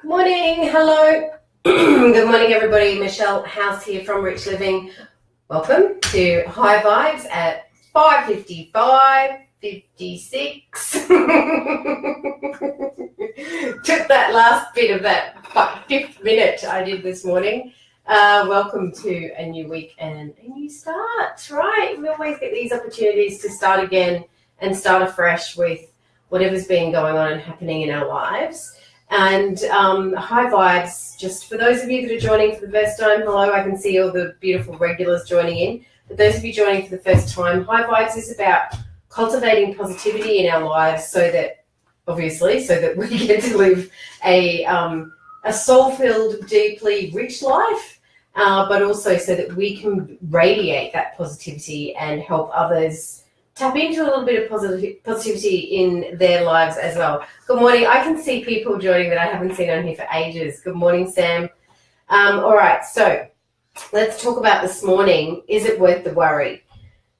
Good morning, hello. Good morning, everybody. Michelle House here from Rich Living. Welcome to High Vibes at 5:55:56. Took that last bit of that fifth minute I did this morning. Welcome to a new week and a new start, right? We always get these opportunities to start again and start afresh with whatever's been going on and happening in our lives. And high vibes, just for those of you that are joining for the first time, hello, I can see all the beautiful regulars joining in. But those of you joining for the first time, high vibes is about cultivating positivity in our lives so that we get to live a soul-filled, deeply rich life, but also so that we can radiate that positivity and help others tap into a little bit of positivity in their lives as well. Good morning. I can see people joining that I haven't seen on here for ages. Good morning, Sam. All right, so let's talk about this morning. Is it worth the worry?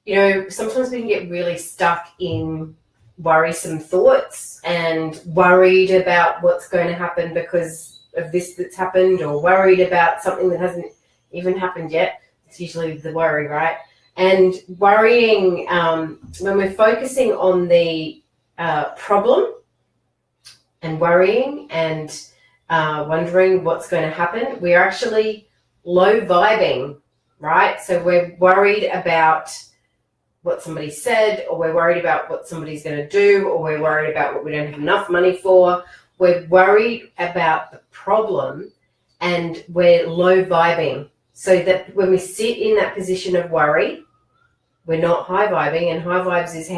You know, sometimes we can get really stuck in worrisome thoughts and worried about what's going to happen because of this that's happened, or worried about something that hasn't even happened yet. It's usually the worry, right? And worrying, when we're focusing on the problem and worrying and wondering what's going to happen, we're actually low vibing, right? So we're worried about what somebody said, or we're worried about what somebody's going to do, or we're worried about what we don't have enough money for. We're worried about the problem and we're low vibing. So that when we sit in that position of worry, we're not high vibing, and high vibes is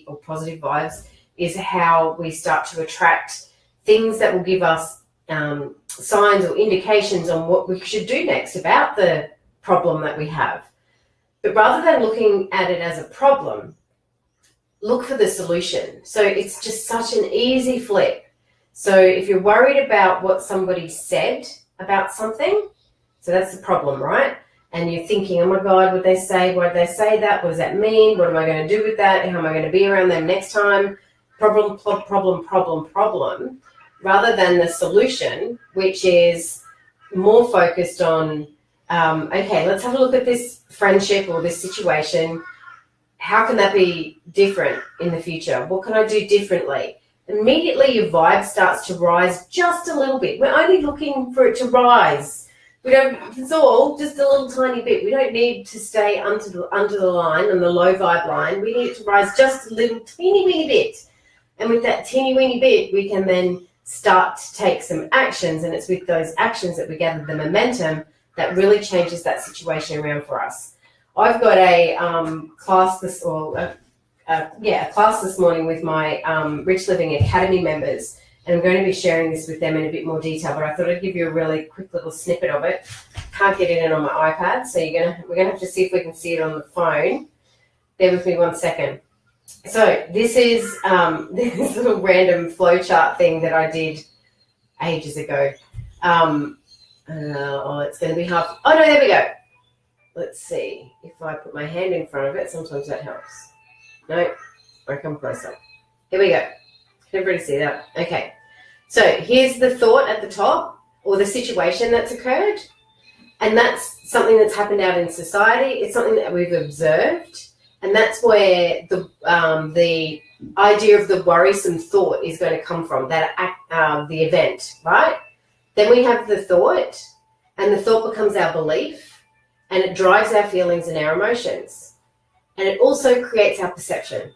or positive vibes is how we start to attract things that will give us signs or indications on what we should do next about the problem that we have. But rather than looking at it as a problem, look for the solution. So it's just such an easy flip. So if you're worried about what somebody said about something, so that's the problem, right? And you're thinking, oh my God, what they say? Why did they say that? What does that mean? What am I going to do with that? How am I going to be around them next time? Problem. Rather than the solution, which is more focused on, okay, let's have a look at this friendship or this situation. How can that be different in the future? What can I do differently? Immediately your vibe starts to rise just a little bit. We're only looking for it to rise. It's all just a little tiny bit. We don't need to stay under the line, on the low vibe line. We need it to rise just a little teeny weeny bit. And with that teeny weeny bit, we can then start to take some actions. And it's with those actions that we gather the momentum that really changes that situation around for us. I've got a class this morning with my Rich Living Academy members. And I'm going to be sharing this with them in a bit more detail, but I thought I'd give you a really quick little snippet of it. Can't get it in on my iPad, so we're going to have to see if we can see it on the phone. Bear with me 1 second. So this is this little random flowchart thing that I did ages ago. It's going to be half. Oh, no, there we go. Let's see. If I put my hand in front of it, sometimes that helps. No, I come closer. Here we go. Can everybody see that? Okay. So here's the thought at the top, or the situation that's occurred. And that's something that's happened out in society. It's something that we've observed. And that's where the idea of the worrisome thought is going to come from, the event, right? Then we have the thought, and the thought becomes our belief, and it drives our feelings and our emotions. And it also creates our perception.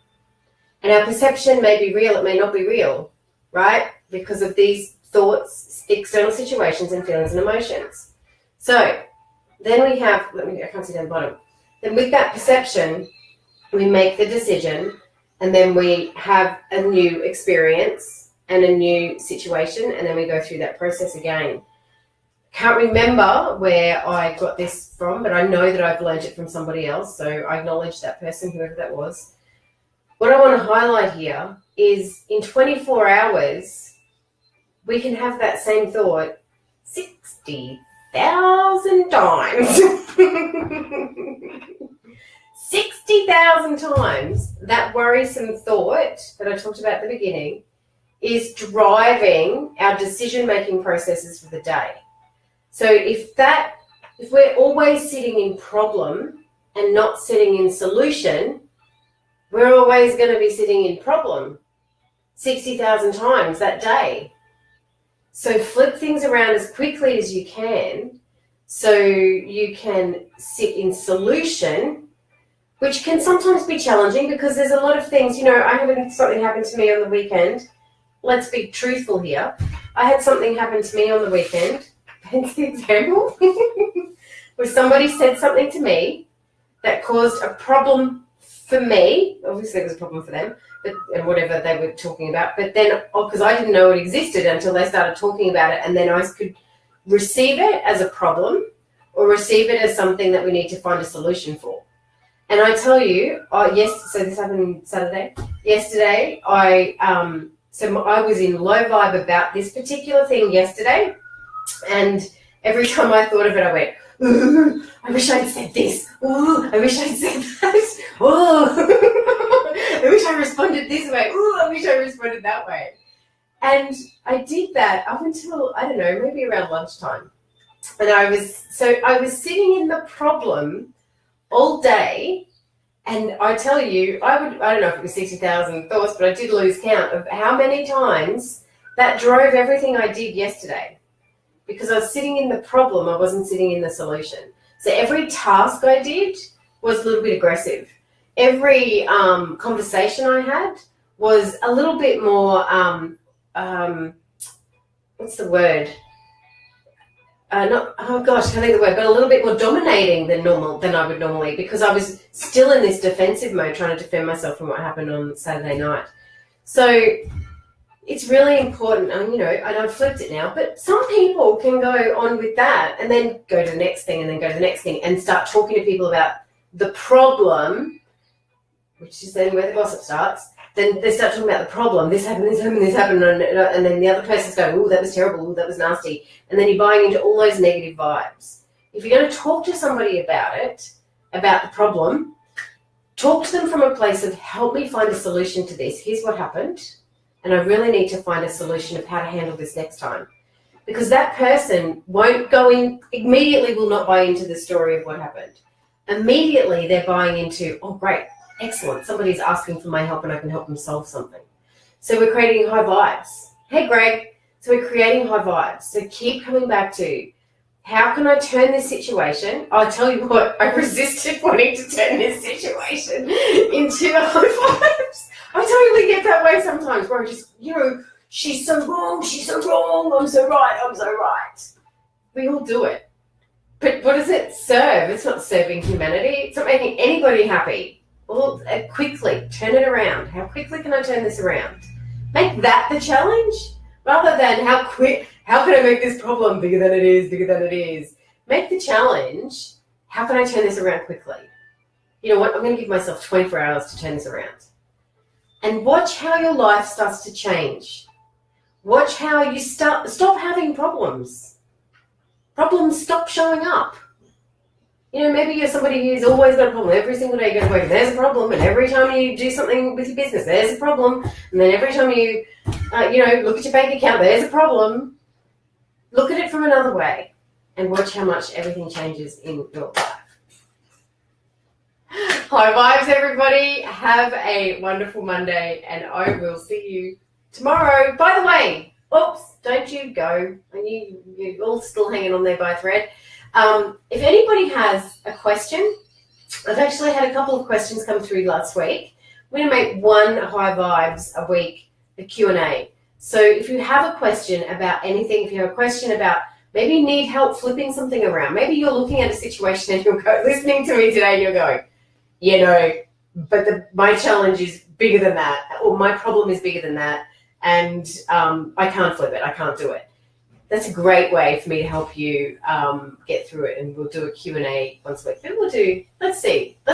And our perception may be real, it may not be real, right? Because of these thoughts, external situations, and feelings and emotions. So then we have, I can't see down the bottom. Then with that perception, we make the decision, and then we have a new experience and a new situation, and then we go through that process again. Can't remember where I got this from, but I know that I've learned it from somebody else, so I acknowledge that person, whoever that was. What I want to highlight here is in 24 hours, we can have that same thought 60,000 times. 60,000 times that worrisome thought that I talked about at the beginning is driving our decision-making processes for the day. So if we're always sitting in problem and not sitting in solution, we're always going to be sitting in problem 60,000 times that day. So flip things around as quickly as you can so you can sit in solution, which can sometimes be challenging because there's a lot of things, I had something happen to me on the weekend. Let's be truthful here. I had something happen to me on the weekend. Hence the example where somebody said something to me that caused a problem for me. Obviously, it was a problem for them, and whatever they were talking about. But then, because I didn't know it existed until they started talking about it, and then I could receive it as a problem or receive it as something that we need to find a solution for. And I tell you, so this happened Saturday. Yesterday, I was in low vibe about this particular thing yesterday. And every time I thought of it, I went, ooh, I wish I'd said this. Ooh, I wish I'd said that. Ooh, I wish I responded this way. Ooh, I wish I responded that way. And I did that up until, I don't know, maybe around lunchtime. And I was sitting in the problem all day. And I tell you, I don't know if it was 60,000 thoughts, but I did lose count of how many times that drove everything I did yesterday. Because I was sitting in the problem, I wasn't sitting in the solution. So every task I did was a little bit aggressive. Every conversation I had was a little bit more, what's the word? Can't think of the word, but a little bit more dominating than I would normally, because I was still in this defensive mode trying to defend myself from what happened on Saturday night. So it's really important, and I've flipped it now, but some people can go on with that and then go to the next thing and then go to the next thing and start talking to people about the problem, which is then where the gossip starts. Then they start talking about the problem. This happened, and then the other person's going, "Oh, that was terrible. Oh, that was nasty." And then you're buying into all those negative vibes. If you're going to talk to somebody about it, about the problem, talk to them from a place of, help me find a solution to this. Here's what happened, and I really need to find a solution of how to handle this next time. Because that person won't go in, immediately will not buy into the story of what happened. Immediately they're buying into, oh, great. Excellent. Somebody's asking for my help and I can help them solve something. So we're creating high vibes. Hey, Greg. So we're creating high vibes. So keep coming back to, how can I turn this situation? I'll tell you what, I resisted wanting to turn this situation into high vibes. I totally get that way sometimes where I just, she's so wrong, I'm so right. We all do it. But what does it serve? It's not serving humanity. It's not making anybody happy. Well, quickly, turn it around. How quickly can I turn this around? Make that the challenge rather than how can I make this problem bigger than it is. Make the challenge, how can I turn this around quickly? You know what? I'm going to give myself 24 hours to turn this around. And watch how your life starts to change. Watch how you stop having problems. Problems stop showing up. Maybe you're somebody who's always got a problem. Every single day you go to work, there's a problem. And every time you do something with your business, there's a problem. And then every time you, look at your bank account, there's a problem. Look at it from another way and watch how much everything changes in your life. High vibes, everybody. Have a wonderful Monday, and I will see you tomorrow. By the way, don't you go. You're all still hanging on there by a thread. If anybody has a question, I've actually had a couple of questions come through last week. We're going to make one High Vibes a week, a Q&A. So if you have a question about anything, if you have a question about maybe you need help flipping something around, maybe you're looking at a situation and you're listening to me today and you're going, but my challenge is bigger than that, or my problem is bigger than that, and I can't flip it, I can't do it. That's a great way for me to help you get through it, and we'll do a Q&A once a week. Then let's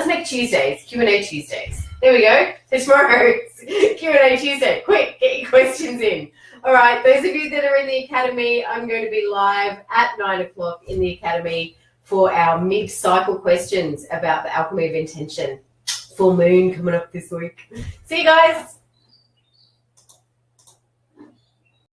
make Tuesdays, Q&A Tuesdays. There we go. So tomorrow, Q&A Tuesday. Quick, get your questions in. All right, those of you that are in the Academy, I'm going to be live at 9:00 in the Academy for our mid-cycle questions about the Alchemy of Intention. Full moon coming up this week. See you guys.